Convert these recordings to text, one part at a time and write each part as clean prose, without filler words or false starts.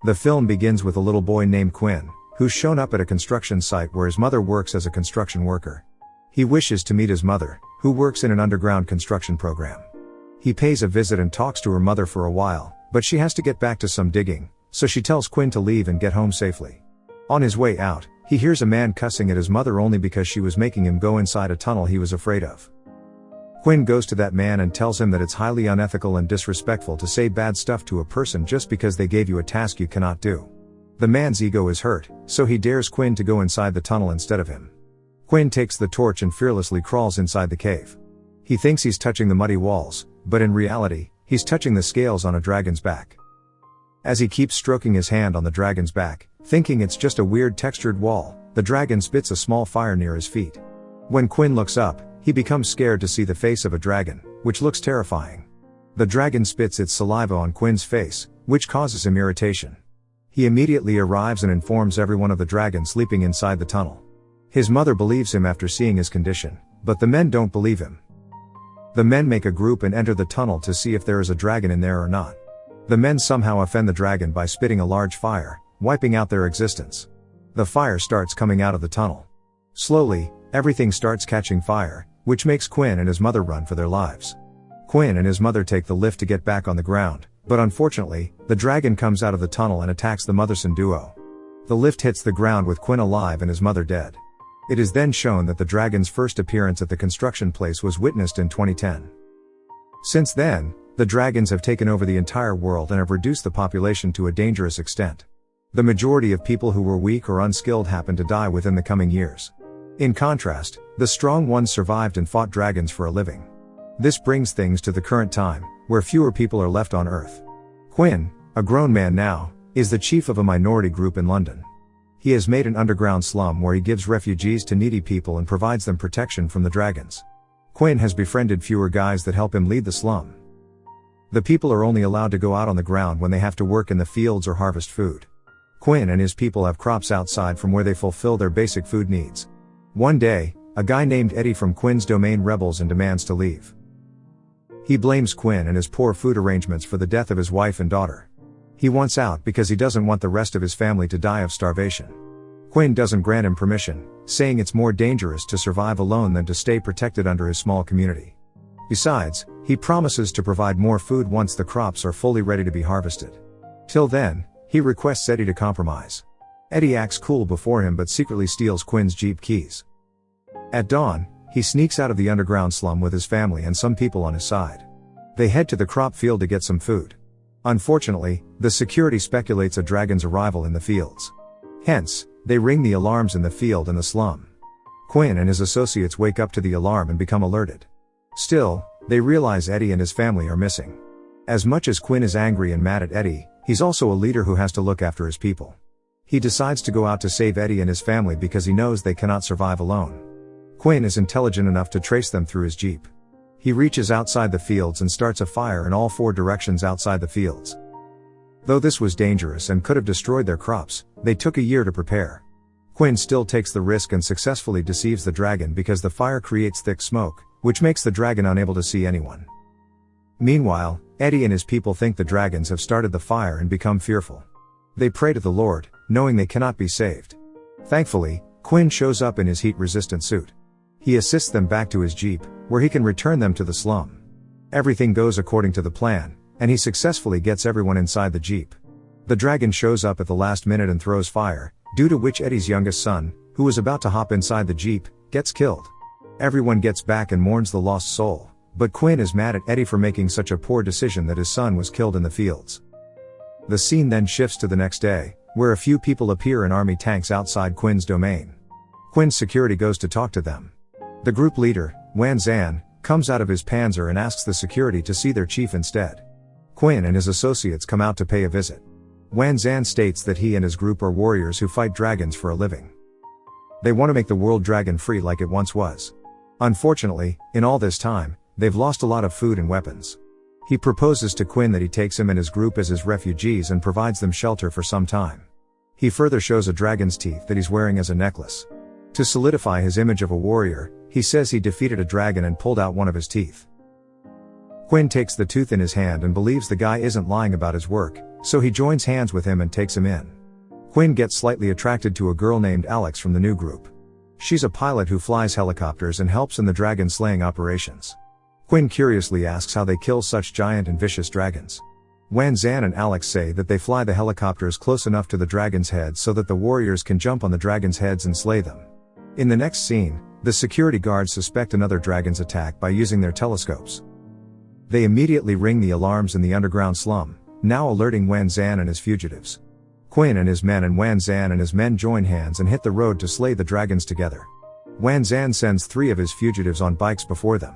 The film begins with a little boy named Quinn, who's shown up at a construction site where his mother works as a construction worker. He wishes to meet his mother, who works in an underground construction program. He pays a visit and talks to her mother for a while, but she has to get back to some digging, so she tells Quinn to leave and get home safely. On his way out, he hears a man cussing at his mother only because she was making him go inside a tunnel he was afraid of. Quinn goes to that man and tells him that it's highly unethical and disrespectful to say bad stuff to a person just because they gave you a task you cannot do. The man's ego is hurt, so he dares Quinn to go inside the tunnel instead of him. Quinn takes the torch and fearlessly crawls inside the cave. He thinks he's touching the muddy walls, but in reality, he's touching the scales on a dragon's back. As he keeps stroking his hand on the dragon's back, thinking it's just a weird textured wall, the dragon spits a small fire near his feet. When Quinn looks up, he becomes scared to see the face of a dragon, which looks terrifying. The dragon spits its saliva on Quinn's face, which causes him irritation. He immediately arrives and informs everyone of the dragon sleeping inside the tunnel. His mother believes him after seeing his condition, but the men don't believe him. The men make a group and enter the tunnel to see if there is a dragon in there or not. The men somehow offend the dragon by spitting a large fire, wiping out their existence. The fire starts coming out of the tunnel. Slowly, everything starts catching fire, which makes Quinn and his mother run for their lives. Quinn and his mother take the lift to get back on the ground, but unfortunately, the dragon comes out of the tunnel and attacks the mother-son duo. The lift hits the ground with Quinn alive and his mother dead. It is then shown that the dragon's first appearance at the construction place was witnessed in 2010. Since then, the dragons have taken over the entire world and have reduced the population to a dangerous extent. The majority of people who were weak or unskilled happen to die within the coming years. In contrast, the strong ones survived and fought dragons for a living. This brings things to the current time, where fewer people are left on Earth. Quinn, a grown man now, is the chief of a minority group in London. He has made an underground slum where he gives refugees to needy people and provides them protection from the dragons. Quinn has befriended fewer guys that help him lead the slum. The people are only allowed to go out on the ground when they have to work in the fields or harvest food. Quinn and his people have crops outside from where they fulfill their basic food needs. One day, a guy named Eddie from Quinn's domain rebels and demands to leave. He blames Quinn and his poor food arrangements for the death of his wife and daughter. He wants out because he doesn't want the rest of his family to die of starvation. Quinn doesn't grant him permission, saying it's more dangerous to survive alone than to stay protected under his small community. Besides, he promises to provide more food once the crops are fully ready to be harvested. Till then, he requests Eddie to compromise. Eddie acts cool before him but secretly steals Quinn's Jeep keys. At dawn, he sneaks out of the underground slum with his family and some people on his side. They head to the crop field to get some food. Unfortunately, the security speculates a dragon's arrival in the fields. Hence, they ring the alarms in the field and the slum. Quinn and his associates wake up to the alarm and become alerted. Still, they realize Eddie and his family are missing. As much as Quinn is angry and mad at Eddie, he's also a leader who has to look after his people. He decides to go out to save Eddie and his family because he knows they cannot survive alone. Quinn is intelligent enough to trace them through his Jeep. He reaches outside the fields and starts a fire in all four directions outside the fields. Though this was dangerous and could have destroyed their crops, they took a year to prepare. Quinn still takes the risk and successfully deceives the dragon because the fire creates thick smoke, which makes the dragon unable to see anyone. Meanwhile, Eddie and his people think the dragons have started the fire and become fearful. They pray to the Lord, knowing they cannot be saved. Thankfully, Quinn shows up in his heat-resistant suit. He assists them back to his Jeep, where he can return them to the slum. Everything goes according to the plan, and he successfully gets everyone inside the Jeep. The dragon shows up at the last minute and throws fire, due to which Eddie's youngest son, who was about to hop inside the Jeep, gets killed. Everyone gets back and mourns the lost soul, but Quinn is mad at Eddie for making such a poor decision that his son was killed in the fields. The scene then shifts to the next day, where a few people appear in army tanks outside Quinn's domain. Quinn's security goes to talk to them. The group leader, Wan Zan, comes out of his panzer and asks the security to see their chief instead. Quinn and his associates come out to pay a visit. Wan Zan states that he and his group are warriors who fight dragons for a living. They want to make the world dragon free like it once was. Unfortunately, in all this time, they've lost a lot of food and weapons. He proposes to Quinn that he takes him and his group as his refugees and provides them shelter for some time. He further shows a dragon's teeth that he's wearing as a necklace. To solidify his image of a warrior, he says he defeated a dragon and pulled out one of his teeth. Quinn takes the tooth in his hand and believes the guy isn't lying about his work, so he joins hands with him and takes him in. Quinn gets slightly attracted to a girl named Alex from the new group. She's a pilot who flies helicopters and helps in the dragon slaying operations. Quinn curiously asks how they kill such giant and vicious dragons. Wan Zan and Alex say that they fly the helicopters close enough to the dragon's head so that the warriors can jump on the dragon's heads and slay them. In the next scene, the security guards suspect another dragon's attack by using their telescopes. They immediately ring the alarms in the underground slum, now alerting Wan Zan and his fugitives. Quinn and his men and Wan Zan and his men join hands and hit the road to slay the dragons together. Wan Zan sends 3 of his fugitives on bikes before them.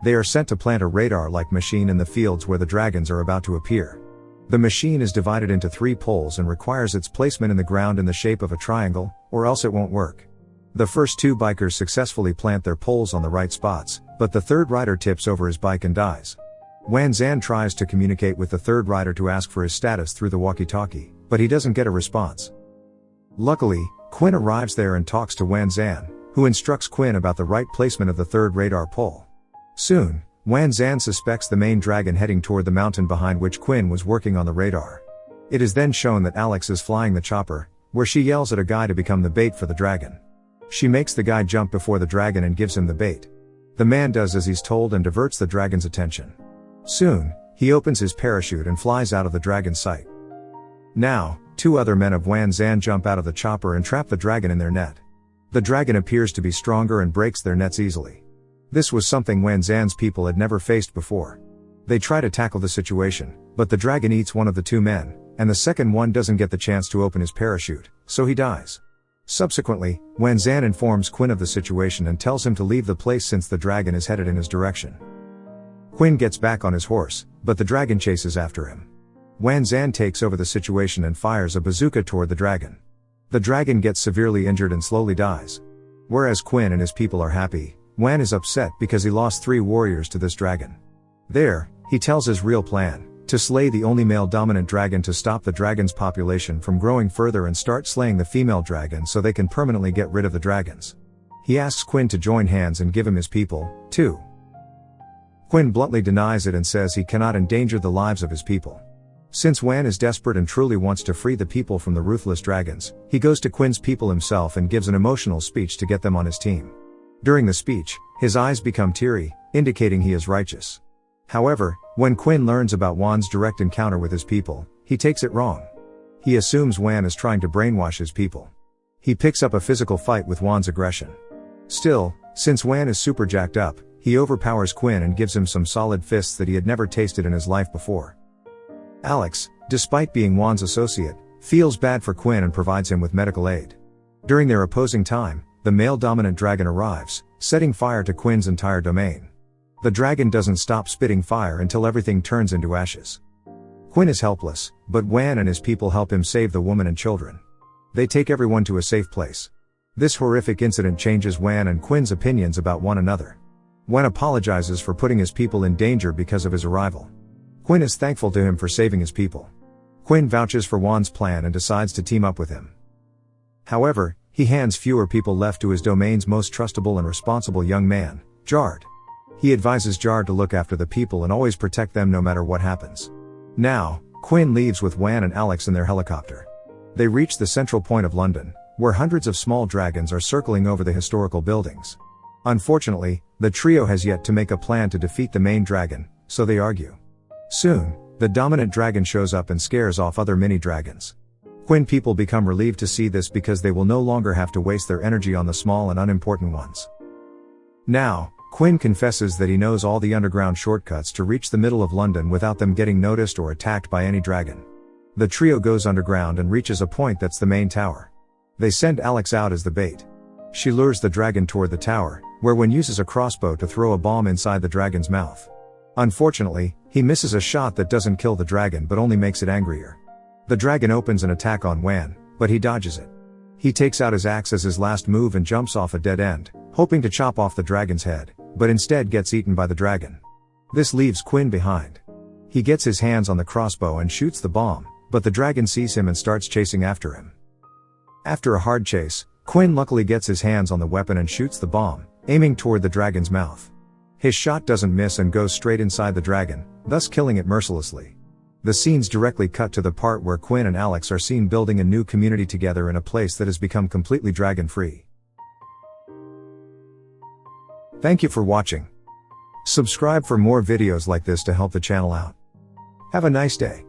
They are sent to plant a radar-like machine in the fields where the dragons are about to appear. The machine is divided into 3 poles and requires its placement in the ground in the shape of a triangle, or else it won't work. The first 2 bikers successfully plant their poles on the right spots, but the third rider tips over his bike and dies. Wan Zan tries to communicate with the third rider to ask for his status through the walkie-talkie, but he doesn't get a response. Luckily, Quinn arrives there and talks to Wan Zan, who instructs Quinn about the right placement of the third radar pole. Soon, Wan Zan suspects the main dragon heading toward the mountain behind which Quinn was working on the radar. It is then shown that Alex is flying the chopper, where she yells at a guy to become the bait for the dragon. She makes the guy jump before the dragon and gives him the bait. The man does as he's told and diverts the dragon's attention. Soon, he opens his parachute and flies out of the dragon's sight. Now, 2 other men of Wan Zan jump out of the chopper and trap the dragon in their net. The dragon appears to be stronger and breaks their nets easily. This was something Wan Zan's people had never faced before. They try to tackle the situation, but the dragon eats one of the 2 men, and the second one doesn't get the chance to open his parachute, so he dies. Subsequently, Wan Zan informs Quinn of the situation and tells him to leave the place since the dragon is headed in his direction. Quinn gets back on his horse, but the dragon chases after him. Wan Zan takes over the situation and fires a bazooka toward the dragon. The dragon gets severely injured and slowly dies. Whereas Quinn and his people are happy, Wan is upset because he lost 3 warriors to this dragon. There, he tells his real plan, to slay the only male dominant dragon to stop the dragon's population from growing further and start slaying the female dragon so they can permanently get rid of the dragons. He asks Quinn to join hands and give him his people, too. Quinn bluntly denies it and says he cannot endanger the lives of his people. Since Wan is desperate and truly wants to free the people from the ruthless dragons, he goes to Quinn's people himself and gives an emotional speech to get them on his team. During the speech, his eyes become teary, indicating he is righteous. However, when Quinn learns about Wan's direct encounter with his people, he takes it wrong. He assumes Wan is trying to brainwash his people. He picks up a physical fight with Wan's aggression. Still, since Wan is super jacked up, he overpowers Quinn and gives him some solid fists that he had never tasted in his life before. Alex, despite being Wan's associate, feels bad for Quinn and provides him with medical aid. During their opposing time, the male dominant dragon arrives, setting fire to Quinn's entire domain. The dragon doesn't stop spitting fire until everything turns into ashes. Quinn is helpless, but Wan and his people help him save the woman and children. They take everyone to a safe place. This horrific incident changes Wan and Quinn's opinions about one another. Wan apologizes for putting his people in danger because of his arrival. Quinn is thankful to him for saving his people. Quinn vouches for Wan's plan and decides to team up with him. However, he hands fewer people left to his domain's most trustable and responsible young man, Jard. He advises Jard to look after the people and always protect them no matter what happens. Now, Quinn leaves with Wan and Alex in their helicopter. They reach the central point of London, where hundreds of small dragons are circling over the historical buildings. Unfortunately, the trio has yet to make a plan to defeat the main dragon, so they argue. Soon, the dominant dragon shows up and scares off other mini-dragons. Quinn people become relieved to see this because they will no longer have to waste their energy on the small and unimportant ones. Now, Quinn confesses that he knows all the underground shortcuts to reach the middle of London without them getting noticed or attacked by any dragon. The trio goes underground and reaches a point that's the main tower. They send Alex out as the bait. She lures the dragon toward the tower, where Wan uses a crossbow to throw a bomb inside the dragon's mouth. Unfortunately, he misses a shot that doesn't kill the dragon but only makes it angrier. The dragon opens an attack on Wan, but he dodges it. He takes out his axe as his last move and jumps off a dead end, hoping to chop off the dragon's head, but instead gets eaten by the dragon. This leaves Quinn behind. He gets his hands on the crossbow and shoots the bomb, but the dragon sees him and starts chasing after him. After a hard chase, Quinn luckily gets his hands on the weapon and shoots the bomb, aiming toward the dragon's mouth. His shot doesn't miss and goes straight inside the dragon, thus killing it mercilessly. The scenes directly cut to the part where Quinn and Alex are seen building a new community together in a place that has become completely dragon-free. Thank you for watching. Subscribe for more videos like this to help the channel out. Have a nice day.